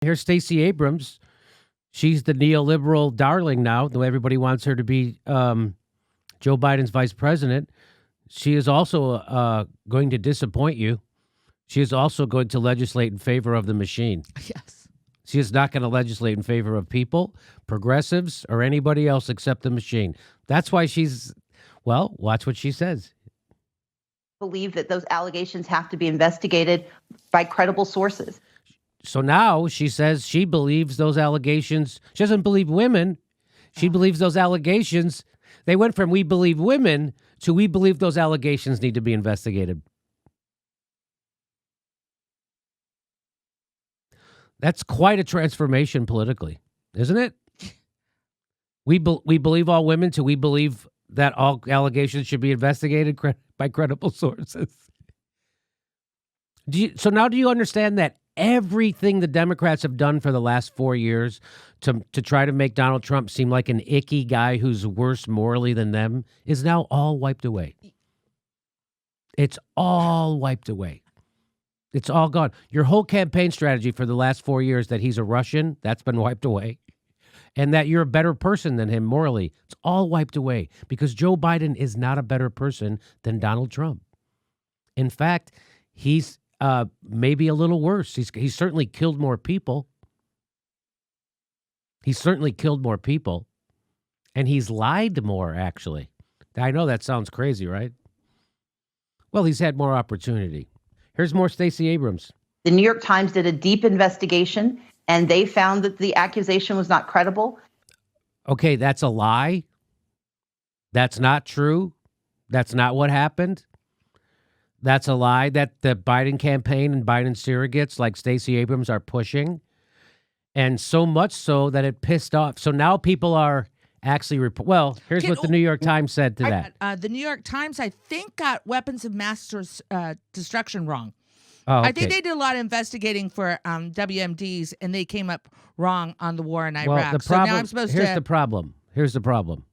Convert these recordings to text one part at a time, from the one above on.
Here's Stacy Abrams. She's the neoliberal darling now, though everybody wants her to be Joe Biden's vice president. She is also going to disappoint you. She is also going to legislate in favor of the machine. Yes. She is not going to legislate in favor of people, progressives, or anybody else except the machine. That's why she's, well, watch what she says. Believe that those allegations have to be investigated by credible sources. So now she says she believes those allegations. She doesn't believe women. She believes those allegations. They went from we believe women to we believe those allegations need to be investigated. That's quite a transformation politically, isn't it? We believe all women to we believe that all allegations should be investigated by credible sources. So now do you understand that everything the Democrats have done for the last 4 years to try to make Donald Trump seem like an icky guy who's worse morally than them is now all wiped away? It's all wiped away. It's all gone. Your whole campaign strategy for the last 4 years that he's a Russian, that's been wiped away. And that you're a better person than him morally, it's all wiped away because Joe Biden is not a better person than Donald Trump. In fact, he's maybe a little worse. He's certainly killed more people. He's certainly killed more people. And he's lied more, actually. I know that sounds crazy, right? Well, he's had more opportunity. Here's more Stacy Abrams. The New York Times did a deep investigation, and they found that the accusation was not credible. Okay, that's a lie. That's not true. That's not what happened. That's a lie that the Biden campaign and Biden surrogates like Stacy Abrams are pushing. And so much so that it pissed off. So now people are actually, well, here's what the New York Times said to that. The New York Times, I think, got weapons of mass destruction wrong. Oh, okay. I think they did a lot of investigating for WMDs, and they came up wrong on the war in Iraq. Well, the problem, so now I'm supposed here's the problem. Here's the problem.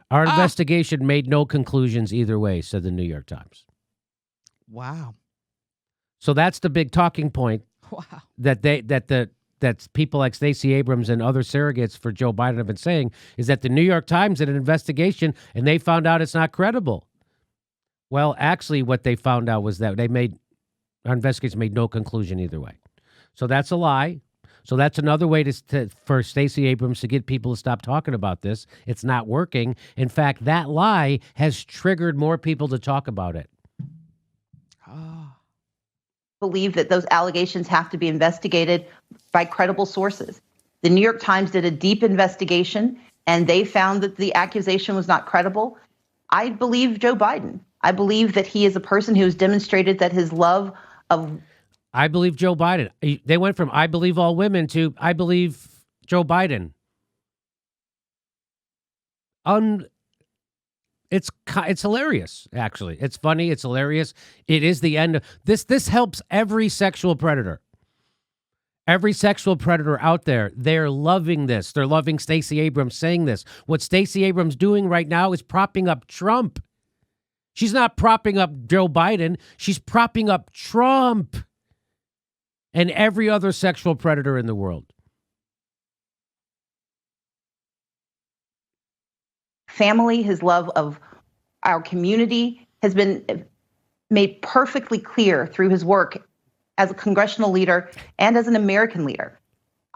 Our investigation made no conclusions either way, said the New York Times. Wow. So that's the big talking point. Wow. That people like Stacey Abrams and other surrogates for Joe Biden have been saying is that the New York Times did an investigation and they found out it's not credible. Well, actually, what they found out was that our investigation made no conclusion either way. So that's a lie. So that's another way for Stacey Abrams to get people to stop talking about this. It's not working. In fact, that lie has triggered more people to talk about it. Believe that those allegations have to be investigated by credible sources. The New York Times did a deep investigation, and they found that the accusation was not credible. I believe Joe Biden. I believe that he is a person who has demonstrated that his love of... I believe Joe Biden. They went from I believe all women to I believe Joe Biden. It's hilarious, actually. It's funny. It's hilarious. It is the end of this. This helps every sexual predator. Every sexual predator out there, they're loving this. They're loving Stacey Abrams saying this. What Stacey Abrams doing right now is propping up Trump. She's not propping up Joe Biden. She's propping up Trump and every other sexual predator in the world. Family, his love of our community has been made perfectly clear through his work as a congressional leader and as an American leader.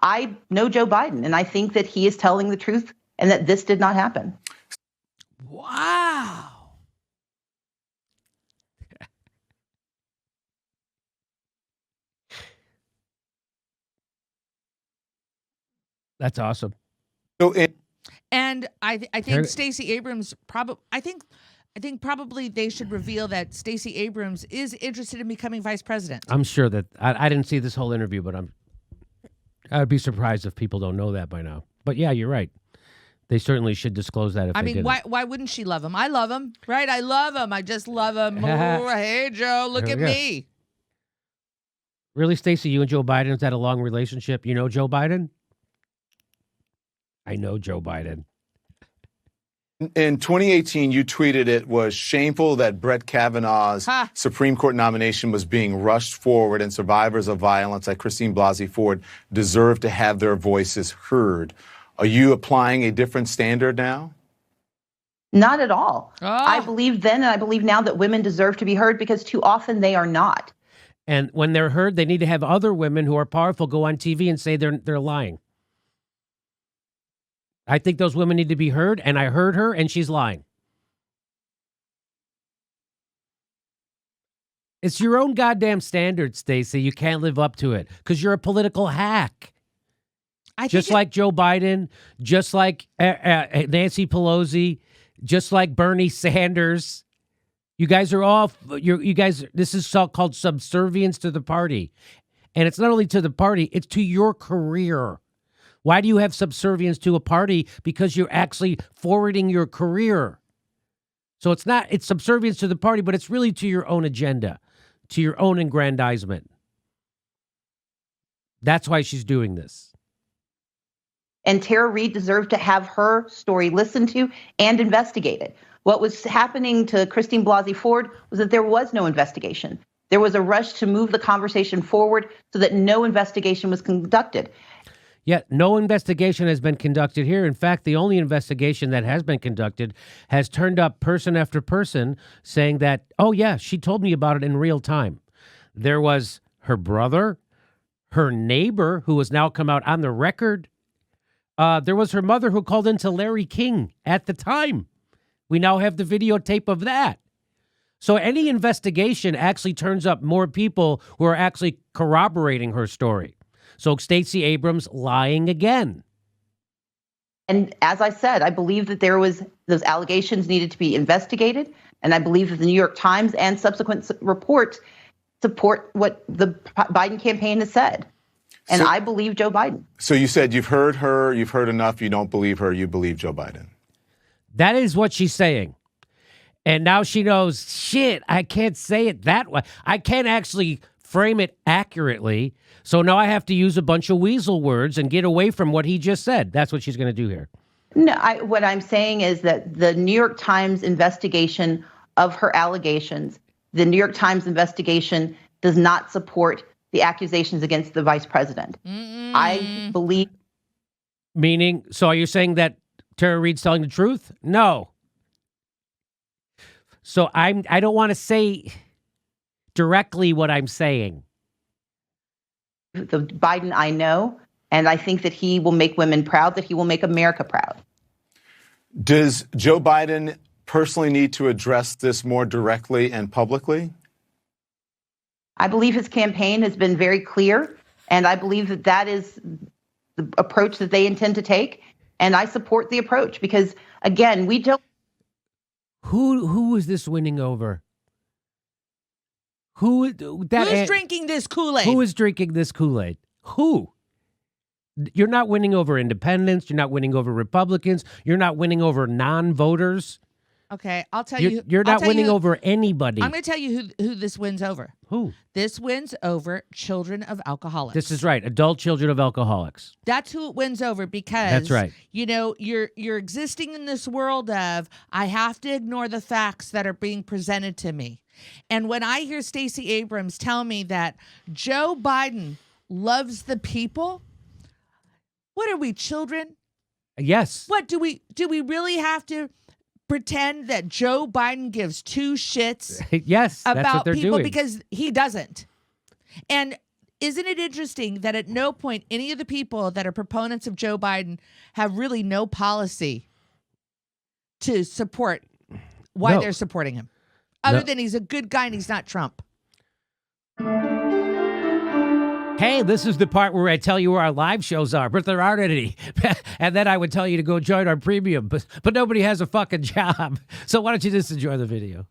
I know Joe Biden, and I think that he is telling the truth and that this did not happen. Wow. That's awesome. And I think Stacey Abrams I think probably they should reveal that Stacey Abrams is interested in becoming vice president. I'm sure that I didn't see this whole interview, but I'd be surprised if people don't know that by now. But yeah, you're right. They certainly should disclose that if they didn't. Why wouldn't she love him? I love him, right? I love him. I just love him. Oh, hey, Joe, look at me. Really, Stacey, you and Joe Biden, is that a long relationship? You know Joe Biden? I know Joe Biden. In 2018, you tweeted it was shameful that Brett Kavanaugh's Supreme Court nomination was being rushed forward and survivors of violence like Christine Blasey Ford deserve to have their voices heard. Are you applying a different standard now? Not at all. I believe then and I believe now that women deserve to be heard because too often they are not. And when they're heard, they need to have other women who are powerful go on TV and say they're lying. I think those women need to be heard, and I heard her, and she's lying. It's your own goddamn standard, Stacey. You can't live up to it because you're a political hack. Just like Joe Biden, just like Nancy Pelosi, just like Bernie Sanders. You guys are all, you guys, this is called subservience to the party. And it's not only to the party, it's to your career. Why do you have subservience to a party? Because you're actually forwarding your career. So it's subservience to the party, but it's really to your own agenda, to your own aggrandizement. That's why she's doing this. And Tara Reade deserved to have her story listened to and investigated. What was happening to Christine Blasey Ford was that there was no investigation. There was a rush to move the conversation forward so that no investigation was conducted. Yet no investigation has been conducted here. In fact, the only investigation that has been conducted has turned up person after person saying that, oh, yeah, she told me about it in real time. There was her brother, her neighbor, who has now come out on the record. There was her mother who called into Larry King at the time. We now have the videotape of that. So any investigation actually turns up more people who are actually corroborating her story. So Stacy Abrams lying again. And as I said, I believe that those allegations needed to be investigated. And I believe that the New York Times and subsequent reports support what the Biden campaign has said. And I believe Joe Biden. So you said you've heard her, you've heard enough, you don't believe her, you believe Joe Biden. That is what she's saying. And now she knows, shit, I can't say it that way. I can't actually frame it accurately. So now I have to use a bunch of weasel words and get away from what he just said. That's what she's going to do here. No, what I'm saying is that the New York Times investigation of her allegations, the New York Times investigation does not support the accusations against the vice president. I believe. Meaning, so are you saying that Tara Reade's telling the truth? No. So I don't want to say directly what I'm saying. The Biden I know, and I think that he will make women proud, that he will make America proud. Does Joe Biden personally need to address this more directly and publicly? I believe his campaign has been very clear, and I believe that that is the approach that they intend to take, and I support the approach because, again, we don't. Who is this winning over? Who's drinking this Kool-Aid? Who is drinking this Kool-Aid? Who? You're not winning over independents. You're not winning over Republicans. You're not winning over non-voters. Okay, I'll tell you. You're not winning over anybody. I'm going to tell you who this wins over. Who? This wins over children of alcoholics. This is right. Adult children of alcoholics. That's who it wins over because that's right. You know, you're existing in this world of I have to ignore the facts that are being presented to me. And when I hear Stacy Abrams tell me that Joe Biden loves the people, what are we, children? Yes. What do we really have to pretend that Joe Biden gives two shits yes, about that's what they're people doing. Because he doesn't. And isn't it interesting that at no point any of the people that are proponents of Joe Biden have really no policy to support why they're supporting him? Other than he's a good guy and he's not Trump. Hey, this is the part where I tell you where our live shows are, but there aren't any. And then I would tell you to go join our premium, but nobody has a fucking job. So why don't you just enjoy the video?